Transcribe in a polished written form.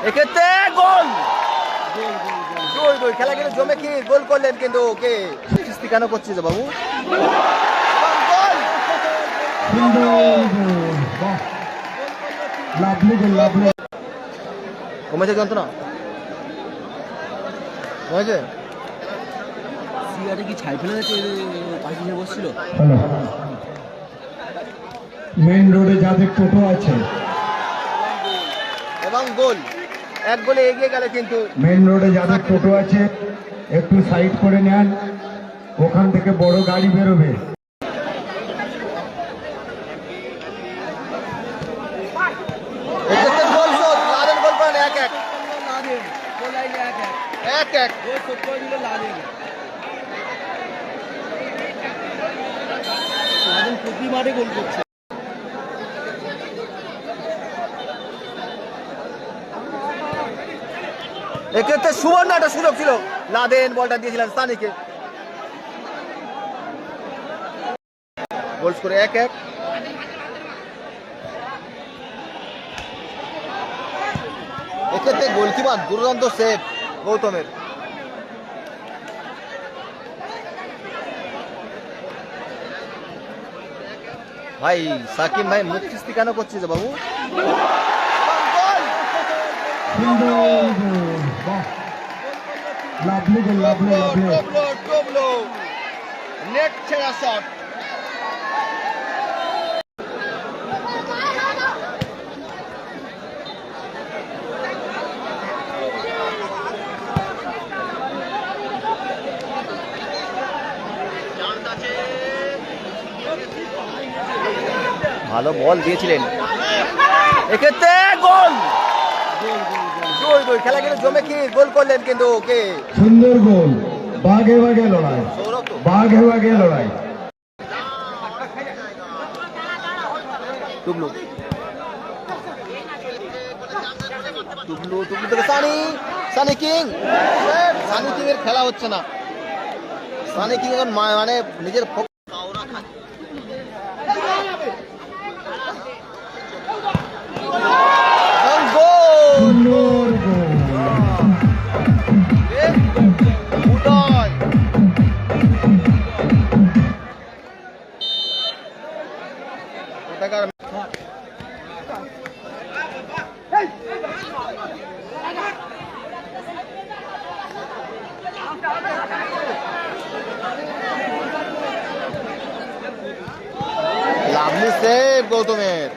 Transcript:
এক্ষেত্রে গোল গোল গোল খেলা কিন্তু জমে কি গোল করলেন কিন্তু ওকে কিস্তি কেন করছিস বাবু কমেছে যন্ত্রণা কমেছে সিগারেটে কি ছাই ফেলে গেছে পাশে যে বসছিল মেন রোডে যাদের টোটো আছে এবং গোল এক গোলে এগিয়ে গেলে কিন্তু মেন রোডে যাদের টোটো আছে একটু সাইড করে নেন ওখান থেকে বড় গাড়ি বেরোবে এক্ষেত্রে গোল শোধ লাদেন গোল করেন 1-1 1-1 প্রতি মাঠে গোল করছে এক্ষেত্রে সুবর্ণ একটা সুযোগ ছিল লাদেন বলটা দিয়েছিলেন সানিকে গোল করে 1-1 এক্ষেত্রে গোলকিপার দুর্দান্ত সেভ গৌতমের ভাই সাকিব ভাই মুখ কিস্তি কেন করছিস বাবু লাভলি গোল লাভলি নেট ছেড়া শট ভালো বল দিয়েছিলেন এক্ষেত্রে গোল গোল গোল খেলা কিন্তু জমে কি গোল করলেন কিন্তু ওকে সুন্দর গোল বাঘে বাঘে লড়াই সৌরভ তো বাঘে বাঘে লড়াই টুবলু টুবলু টুবলু থেকে সানি কিং এর খেলা হচ্ছে না সানি কিং এখন মানে নিজের সুন্দর গোল লাভলি সেভ গৌতমের